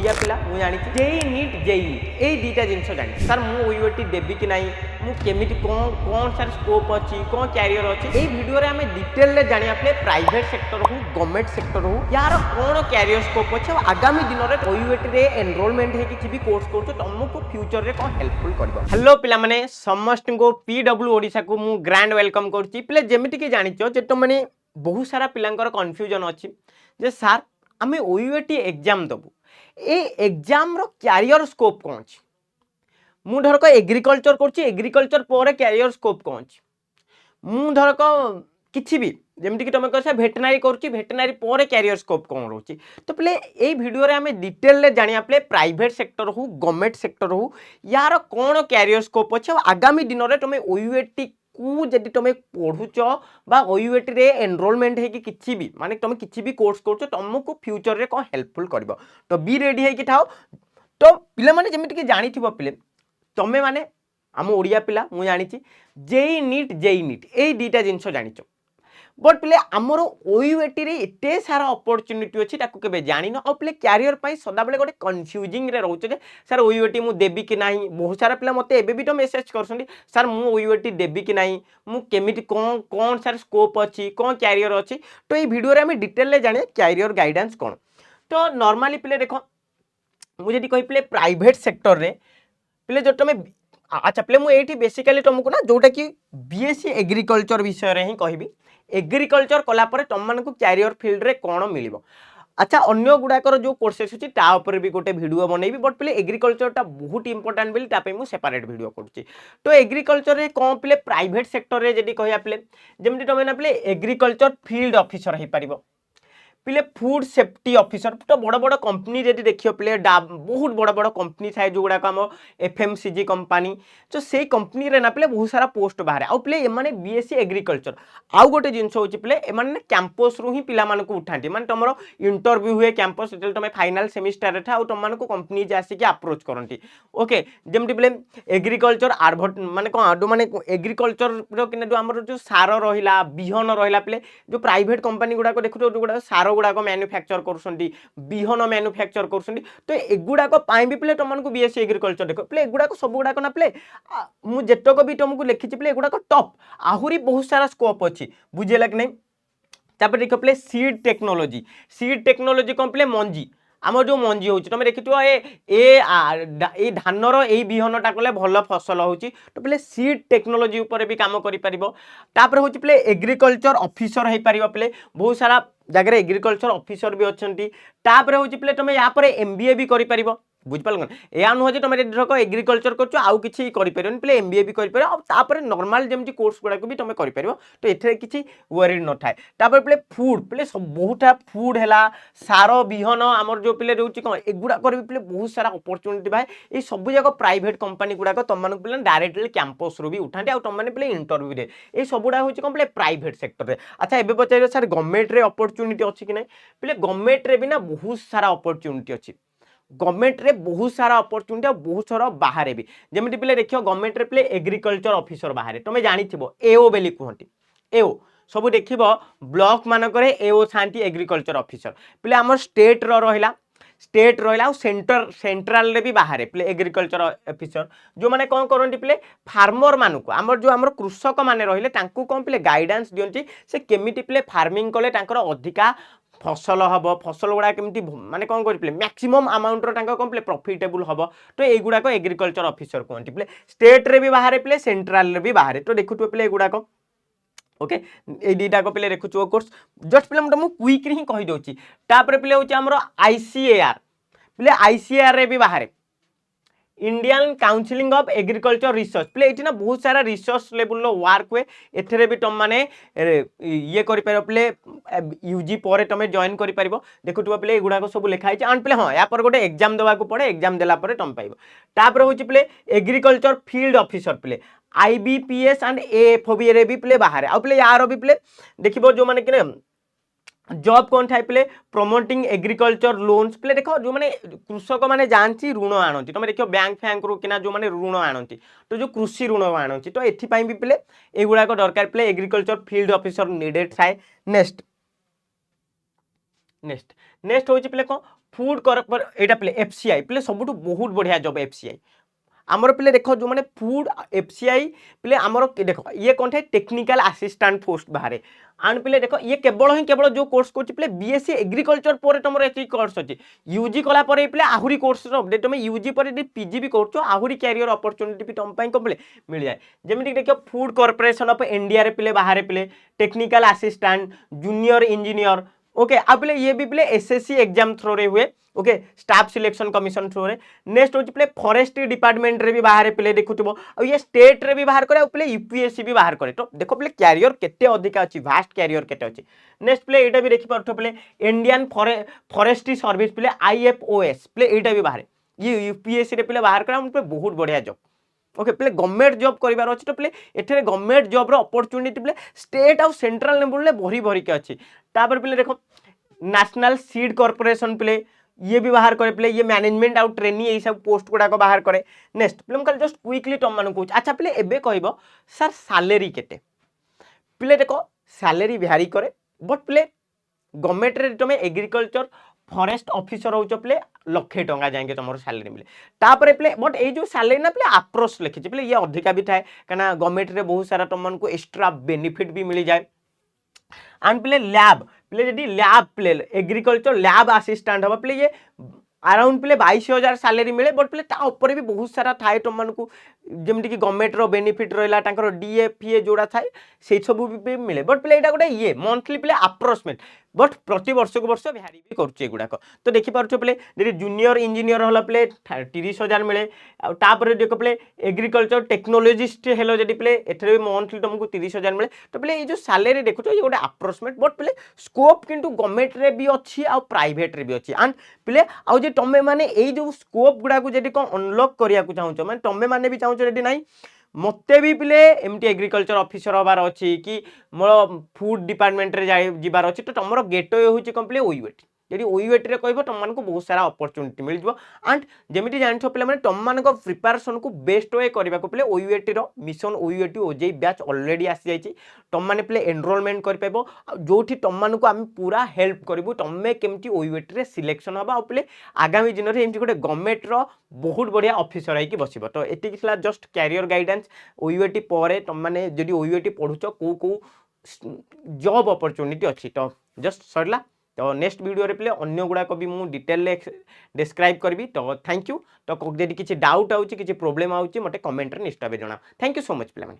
ओडिया पिला मु जानी जेई नीट जेई ए दुटा जिनस जानी सर मु ओयूएटी देबी कि नहीं मु केमिति कौन कौन सर स्कोप अच्छी कौन कैरियर अच्छी ये वीडियो रे आमे डिटेल रे जानिया प्ले प्राइवेट सेक्टर हो गवर्नमेंट सेक्टर हो यार कौन कैरियर स्कोप अच्छे आगामी दिन में ओयूएटी रे एनरोलमेंट है किसी भी कोर्स कर तुमको फ्यूचर रे कौन हेल्पफुल कर। हेलो पिला माने समस्त को पीडब्ल्यू ओडिशा को मु ग्रैंड वेलकम करछि प्ले जेमिति कि जानिचो जे तो माने बहुत सारा पिलांकर कन्फ्यूजन अच्छी जे सर आमे ओयूएटी एग्जाम दबु ए एग्जाम रो कैरियर स्कोप कौन अछि मु धरक एग्रीकल्चर करछि एग्रीकल्चर पर कैरियर स्कोप कौन अछि मु धरक किछि भी जेमति कि तुम कहसा भेटनारी करछि भेटनारी पर कैरियर स्कोप कौन रहछि तो प्ले ए वीडियो रे हमें डिटेल रे जानिया प्ले प्राइवेट सेक्टर हो गवर्नमेंट सेक्टर हो यार कौन कैरियर स्कोप अछि आगामी दिन रे तुम ओयूएटी को जदि तुम पढ़ुच बा ओयूएटी रे एनरोलमेंट है कि किछि भी माने तुम किछि भी कोर्स करछ तुमको फ्यूचर रे कौन हेल्पफुल करबो तो बी रेडी है कि थाओ तो पिले माने जेमिति कि जानिथिबो पिले तमे माने आम ओडिया पिला मु जानिछि जेई नीट ए दुटा जिनस जानिचो बट पिले आमर ओयूएटी रे एते सारा अपॉर्चुनिटी अछि ताकू केबे जानिनो और पिले कैरियर पई सदा बेले गोटे कंफ्यूजिंग रे रहउछ जे सर ओयूएटी मु देबी कि नाही बहुत सारा पिला मते एबे भी तो मेसेज करसंदी सर मु ओयूएटी देबी कि नाही मु केमिति कोन कोन सर स्कोप अछि कोन कैरियर अछि तो ए वीडियो रे हम डिटेल ले जाने कैरियर गाइडेंस कोन तो नॉर्मली पिले देखो मु जदी कहि पिले प्राइवेट सेक्टर रे पिले जो तुम अच्छा पिले मु एठी बेसिकली तुमको ना जोटा कि बीएससी एग्रीकल्चर विषय रे ही कहबी एग्रीकल्चर कला पर तुम मान को कैरियर फील्ड रे कोन मिलिबो अच्छा अन्य गुडाकर जो कोर्सेस अछि ता ऊपर भी गोटे वीडियो बनेबी बट पिले एग्रीकल्चर टा बहुत इंपोर्टेंट बिल ता पे मु सेपरेट वीडियो करछि तो एग्रीकल्चर रे कोन पिले प्राइवेट सेक्टर रे जदी कहया पिले जेमति तुम ना पिले एग्रीकल्चर फील्ड ऑफिसर हे परिबो पिले फूड सेफ्टी ऑफिसर तो बड़ बड़ कंपनी जदी देखियो पिले बहुत बड़ बड़ कंपनी थाए जो गुडा हम एफएमसीजी कंपनी तो से कंपनी रे ना पिले बहुत सारा पोस्ट बाहर आ पिले एमाने बीएससी एग्रीकल्चर आउ गोटे जिंस होची पिले एमाने कैंपस रु ही पिला मानकु उठांती माने तमरो इंटरव्यू हुए कैंपस जेतल तमे फाइनल सेमिस्टर रे था आ तम मानकु कंपनी जे आसी के अप्रोच करंती ओके जेमति पिले एग्रीकल्चर आडवर्ट माने कोन माने एग्रीकल्चर रो किने जो हमर जो सार रहिला बिहन रहिला पिले जो प्राइवेट कंपनी गुडा को देखु जो गुडा सार गुड़ाक मैन्युफैक्चर करसंती बिहन मैन्युफैक्चर करसंती तो एगुड़ाक पाई भी पिले तुमको बीएससी एग्रीकल्चर देख पिले एगुड़ाक सब गुड़ाक ना पिले मु जेतक भी तुमको लिखि पिले एगुड़ाक टॉप आहुरी बहुत सारा स्कोप अछि बुझेला कि नहीं तापर देख पिले सीड टेक्नोलॉजी कौन पिले मंजी आम जो मंजी हो तुम देखिथो ए धानर ए बिहनटा कले भल फसल होची तो पिले सीड टेक्नोलॉजी ऊपर भी काम करि परिबो तापर होची पिले एग्रीकल्चर ऑफिसर हे परिबो पिले बहुत सारा जगह एग्रीकल्चर ऑफिसर भी अच्छी तापर होची पिले तुम या पर एमबीए भी करि परिबो बुझ पाल या नुह तुम धरक एग्रीकल्चर कर आउ किसी करें पिले एमबीए भी करें नॉर्मल जमी कोर्स गुड़ाक भी तुम कर तो ये किसी वरी न थाए तापर पिले फूड पिले सब बहुत फूड है सार बिहन आमर जो पिले रोचे कौन एगुड़ाक भी पिले बहुत सारा अपॉर्चुनिटी भाई ये सब जाक प्राइवेट कंपनी गुड़ाक तुम पिले डायरेक्टली कैंपस रू भी उठाते तुम पिले इंटरव्यू दे ये सब गुड़ा हूँ कौन पिले प्राइवेट सेक्टर में अच्छा एवं पचार सर गवर्नमेंट रे अपॉर्चुनिटी अच्छी कि ना पिले गवर्नमेंट रे भी ना बहुत सारा अपॉर्चुनिटी अच्छी गवर्नमेंट रे बहुत सारा अपॉर्चुनिटी और बहुत सारा बाहर भी जमी पिले देखियो गवर्नमेंट रे पिले एग्रीकल्चर ऑफिसर बाहर तुम जानिथिबो एओ बेली कहती एओ सब देखिबो ब्लॉक मानकरे एओ थांती एग्रीकल्चर ऑफिसर पिले हमर स्टेट रहिला और सेंट्रल रे भी बाहर पिले एग्रीकल्चर ऑफिसर जो माने कोन करंती पिले फार्मर मानकु हमर जो हमर कृषक माने रहिले तांकु कोन पिले गाइडेंस दियंती से केमिति पिले फार्मिंग कले तांकर अधिका फसल हम फसल गुड़ा केमती माने कौन कर मैक्सिमम अमाउंट कौन पे प्रॉफिटेबल हम तो युवाक एग्रीकल्चर ऑफिसर कहते पे स्टेट रे भी बाहर पे सेंट्रल रे भी बाहर तो देखुए पे युवाक ओके ये दुटाक पे देखु कोर्स जस्ट पे तुमको क्विक ही कहीदे तापर पे हूँ आईसीएआर पे आईसीएआर रे भी बाहर Indian counselling of agriculture research play ये ना बहुत सारा रिसर्च लेवल वर्क हुए एथे भी तुम मैंने ये पे यूजी पर तुम जॉइन कर देखुव पे युवाक सब लिखाई एंड पे हाँ या पर गोटे एग्जाम देवाक पड़े एग्जाम देला तुम पाइब तापर हूँ पे एग्रीकल्चर फील्ड ऑफिसर पे आईबीपीएस एंड एएफओबी रे भी प्ले बाहर आउ पे यार भी प्ले देखो जो मैंने कि जॉब कौन थाए पे प्रमोटिंग एग्रीकल्चर लोन्स पे देख जो मैंने कृषक मैंने जानती ऋण आणती तुम देख बैंक फैंक रू कि जो मैंने ऋण आणती तो जो कृषि ऋण आणती तो ये भी पे युवाक दरकार पे एग्रीकल्चर फील्ड ऑफिसर नीडेड थाए नेक्स्ट नेक्स्ट हूँ पे कौन फूड कॉर्पोरेट एटा प्ले एफसीआई प्ले सबुठु बहुत बढ़िया जॉब एफसीआई आमर पे देख जो मैंने फूड एफसीआई पे आमर देख ये कौन थे टेक्निकल असिस्टेंट पोस्ट बाहर आंड पे देख ये केवल जो कोर्स कर बीएससी एग्रीकल्चर पर तुम ये कोर्स अच्छी यूजी कला पे आहरी कोर्स अपडेट तुम यूजी पर पीजी भी कर आहरी कैरियर अपॉर्चुनिटी भी तुम कम मिल जाए जमी देख फूड कॉर्पोरेशन ऑफ इंडिया रे पे बाहर पे technical assistant junior engineer okay अब ये भी प्ले एसएससी एग्जाम थ्रो रे हुए okay staff selection commission through रे नेक्स्ट होची प्ले फॉरेस्ट्री डिपार्टमेंट रे भी बाहर प्ले देखुथबो और ये स्टेट रे भी बाहर करे और प्ले यूपीएससी भी बाहर करे तो देखो प्ले कैरियर केते अधिका अछि वास्ट कैरियर केते अछि नेक्स्ट प्ले एटा भी देखि परथो प्ले इंडियन फॉरेस्ट्री सर्विस प्ले आईएफओएस प्ले एटा भी बाहर ये यूपीएससी रे प्ले बाहर करे हम प्ले बहुत बढ़िया जॉब ओके प्ले गवर्नमेंट जॉब करिवार अछि तो प्ले एठरे गवर्नमेंट जॉब रो अपॉर्चुनिटी प्ले स्टेट और सेंट्रल लेवल ले भरी भरी के अछि तापर प्ले देखो नेशनल सीड कॉर्पोरेशन प्ले ये भी बाहर करे प्ले ये मैनेजमेंट आउ ट्रेनिंग यही सब पोस्ट गुडा को बाहर करे नेक्स्ट प्ले हम जस्ट क्विकली तुम मानू कहूँ अच्छा प्ले एबे कहबो सर सैलरी केते प्ले देखो सैलरी भ्यारी करे बट प्ले गवर्नमेंट रे तुम एग्रीकल्चर फॉरेस्ट ऑफिसर हो प्ले लक्षे टंका जाएंगे तुम सैलरी मिले तापर प्ले बट ये जो सैलरी ना प्ले अप्रोच लिखी प्ले ये अधिका भी थाए कना गवर्नमेंट रे बहुत सारा तुमको एक्स्ट्रा बेनिफिट भी मिल जाए एंड प्ले लैब प्ले जदि lab play agriculture lab assistant हम प्ले ये अराउंड प्ले 22,000 सैलरी मिले बट प्ले ता ऊपर भी बहुत सारा थाए तुमको जमती कि गवर्नमेंट रो बेनिफिट रहा तांकर डीएफए जोड़ा थाए से सब भी मिले बट प्ले एटा गोटे ये मंथली प्ले अप्रोक्सीमेट बट प्रति वर्ष को वर्ष भ्यारी भी करुचे गुड़ाक तो देखिपार प्ले जब जूनियर इंजीनियर हल प्ले 30,000 मिले तापर देख प्ले एग्रीकल्चर टेक्नोलॉजिस्ट हेलो जब प्ले एथरे भी मंथली तुमको 30,000 मिले तो प्ले ये जो सैलरी देखुच ये गोटे अप्रोक्सीमेट बट प्ले स्कोप किंतु गवर्नमेंट रे भी अच्छी आ प्राइवेट रे भी अच्छी एंड प्ले आउ जे तमे माने ए जो स्कोप गुडा को जदि कोन अनलॉक करिया को चाहूछ माने तमे माने भी चाहूछ जदि नाही मते भी प्ले एमटी एग्रीकल्चर ऑफिसर हबार अच्छी कि मोर फूड डिपार्टमेंट रे जाय जिबार अच्छी तो तुमर गेटवे होची कंप्लीट ओयूएटी यदि ओयूएटी रे कहबो तुम मानको बहुत सारा अपॉर्चुनिटी मिल जिवो एंड जेमिति जानथो प्ले माने तुम मानको प्रिपरेशन को बेस्ट वे करबा को प्ले ओयूएटी रो mission OUAT OJEE batch already आसी जायछि तुम माने प्ले एनरोलमेंट कर पेबो जोठी तुम मानको हम पूरा हेल्प करबो तुमे केमति ओयूएटी रे सिलेक्शन हबा और प्ले आगामी दिन रे एमति गोटे गवर्नमेंट रो बहुत बढ़िया ऑफिसर आइकी बसिबो तो एति किला जस्ट कैरियर गाइडेंस ओयूएटी परे तुम माने जदि ओयूएटी पढुचो को जॉब अपॉर्चुनिटी अच्छी तो जस्ट सरला तो नेक्स्ट वीडियो रे प्ले अन्य गुड़ा को भी मु डिटेल डिस्क्राइब करबी तो थैंक यू तो जदि किछि डाउट आउची किछि प्रॉब्लम आउची मते कमेंट रे निश्चित भाबे जणा thank you so much play माने।